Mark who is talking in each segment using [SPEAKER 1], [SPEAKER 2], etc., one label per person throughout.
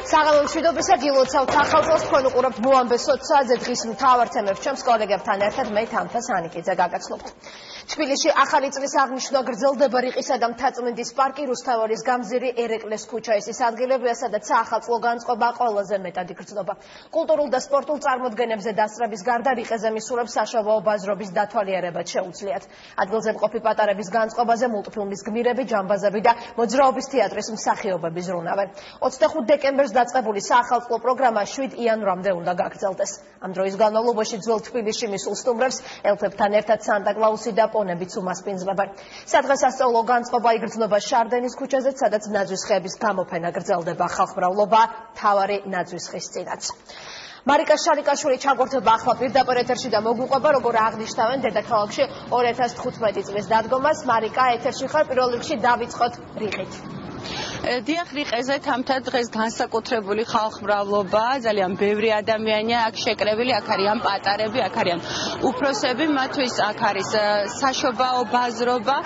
[SPEAKER 1] საღამო მშვიდობისა გილოცავთ ახალ წელს თქვენ უყურებთ ბუამბეს სოციალზე დღის მთავარ თემებს ჩემს კოლეგებთან ერთად მე თამთა სანიკიძე გაგაცნობთ. თბილისში ახალი წლის აღნიშვნა გრძელდება რიყისა და მთაწმინდის პარკი, რუსთაველის გამზირი, ერეკლეს ქუჩა ეს ის ადგილებია, სადაც საახალწლო განწყობა ყველაზე მეტად იგრძნობა. კულტურულ და სპორტულ წარმოდგენებზე დასწრების გარდა რიყეზე მისულებს საშობაო ბაზრობის დათვალიერებაც შეუძლიათ. ადგილზე მყოფი პატარების განწყობაზე მულტფილმის გმირები, ჯამბაზები და მოძრაობის თეატრის მსახიობები ზრუნავენ. 25 დეკემბერს დაწყებული საახალწლო პროგრამა 7 იანვრამდე უნდა გაგრძელდეს. ამ დროის განმავლობაში ძველ თბილისში მისულ სტუმრებს ელფებთან ერთად სანტა-კლაუსი და პონებიც უმასპინძლებენ. სადღესასწაულო განწყობა იგრძნობა შარდენის ქუჩაზე, სადაც ნაძვის ხეების გამოფენა გრძელდება. ხალხმრავლობა მთავარი ნაძვის ხის წინაც. მარიკა შალიკაშვილი ჩაგორთება ახლა პირდაპირ ეთერში და მოგვიყვება, როგორ აღნიშნავენ დედაქალაქში 2015 წლის დადგომას. მარიკა, ეთერში ხარ, პირველ რიგში დავიწყოთ რიყით.
[SPEAKER 2] დიახ, რიყეზე თამთა დღეს განსაკუთრებული ხალხმრავლობა, ძალიან ბევრი ადამიანია აქ შეკრებილი, აქ არიან პატარები, აქ არიან უფროსები, მათთვის აქ არის საშობაო ბაზრობა,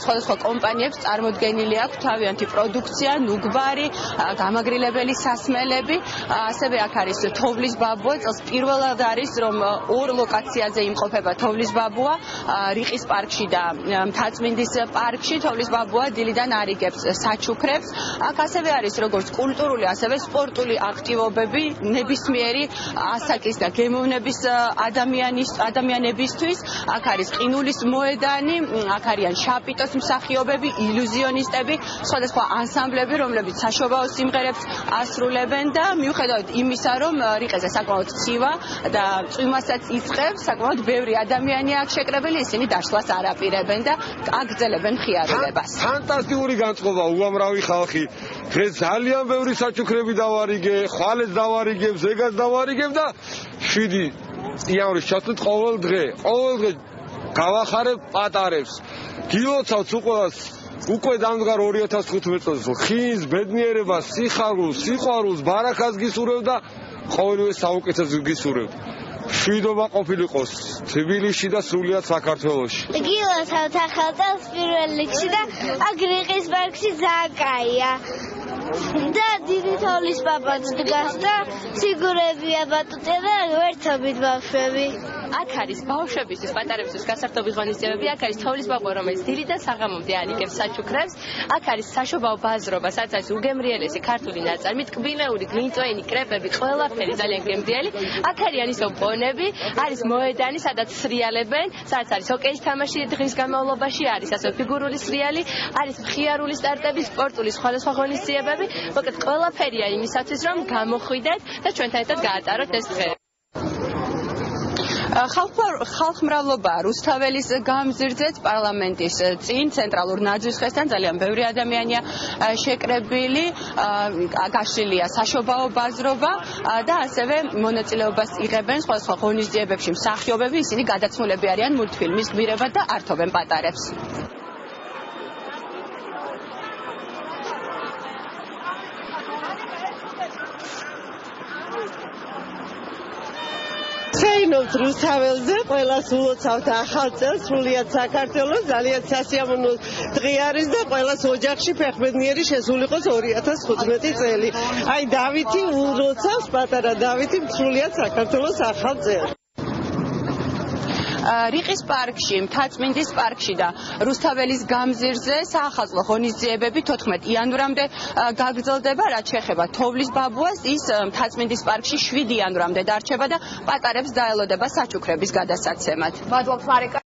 [SPEAKER 2] სხვადასხვა კომპანიებს წარმოდგენილი აქვს თავიანთი პროდუქცია, ნუგვარი, გამაგრილებელი სასმელები, ასევე აქ არის თოვლის ბაბუა, წელს პირველად არის, რომ ორ ლოკაციაზე იმყოფება თოვლის ბაბუა, რიყის პარკში და მთაწმინდის პარკში. თოვლის ბაბუა დილიდან არიგებს საჩუქრებს. აქ ასევე არის როგორც კულტურული, ასევე სპორტული აქტივობები ნებისმიერი ასაკის და გემოვნების ადამიანებისთვის. აქ არის ყინულის მოედანი, აქ არიან შაპიტოს მსახიობები, ილუზიონისტები, სხვადასხვა ანსამბლები, რომლებიც საშობაო სიმღერებს ასრულებენ და მიუხედავად იმისა, რომ რიყეზე საკმაოდ ცივა და წვიმასაც იწყებს, საკმაოდ ბევრი ადამიანია აქ შეკრებილი, ისინი დაშლას არ აპირებენ და აგრძელებენ მხიარულებას.
[SPEAKER 3] ფანტასტიკური განწყობა, უამრავი ხალხი. დღეს ძალიან ბევრი საჩუქრები დავარიგე, ხვალეს დავარიგებ, ზეგას დავარიგებ და 7 იანვრის ჩათვლით ყოველ დღე გავახარებ პატარებს. გილოცავთ უყურას უკვე დამდგარ 2015 წელს ხინს, ბედნიერებას, სიხარულს, სიყვარულს, ბარაქას გისურვებ და ყოველივე საუკეთესო გისურვებ. მშვიდობა ყოფილიყოს თბილისში და სრულიად საქართველოში.
[SPEAKER 4] გილოცავთ ახალ წელს პირველ რიგში და აქ რიყის პარკში ძალიან კაია. და დიდი თოვლის ბაბაც დგას და სიგურებია ბატუტია და ვერთობით ბავშვები.
[SPEAKER 2] აქ არის ბავშვებისთვის, პატარებისთვის გასართობი ღონისძიებები, აქ არის თოვლის ბაბუა, რომელიც დილიდან საღამომდე არიგებს საჩუქრებს, აქ არის საშობაო ბაზრობა, სადაც არის უგემრიელესი ქართული ნაწარმი, ტკბილეული, გლინწვენი, კრეპები, ყველაფერი ძალიან გემრიელი. აქ არიან ისო პონები, არის მოედანი, სადაც სრიალებენ, სადაც არის ჰოკეის თამაში დღის განმავლობაში, არის ასე ფიგურული სრიალი, არის მხიარული სტარტები, სპორტული სხვადასხვა ღონისძიებები. მოკლედ ყველაფერია იმისათვის, რომ გამოხვიდეთ და ჩვენთან ერთად გაატაროთ ეს დღე. ხალხმრავლობა რუსთაველის გამზირზეც პარლამენტის წინ ცენტრალურ ნაძვის ხესთან ძალიან ბევრი ადამიანია შეკრებილი, გაშლილია საშობაო ბაზრობა და ასევე მონაწილეობას იღებენ სხვადასხვა ღონისძიებებში მსახიობები, ისინი გადაცმულები არიან მულტფილმის გმირებად და ართობენ პატარებს.
[SPEAKER 5] ვცეინობთ რუსთაველზე, ყველას ულოცავთ ახალ წელს, სრულიად საქართველოს, ძალიან სასიამოვნო დღე არის და ყველას ოჯახში ფეხბედნიერი შესულიყოს 2015 წელი. აი დავითი ულოცავს, პატარა დავითი სრულიად საქართველოს ახალ წელს.
[SPEAKER 2] რიყის პარკში, მთაწმინდის პარკში და რუსთაველის გამზირზე საახალწლო ღონისძიებები 14 იანვრამდე გაგრძელდება, რაც შეეხება თოვლის ბაბუას, ის მთაწმინდის პარკში 7 იანვრამდე დარჩება და პატარებს დაელოდება საჩუქრების გადასაცემად.
[SPEAKER 1] მადლობთ მარიკა.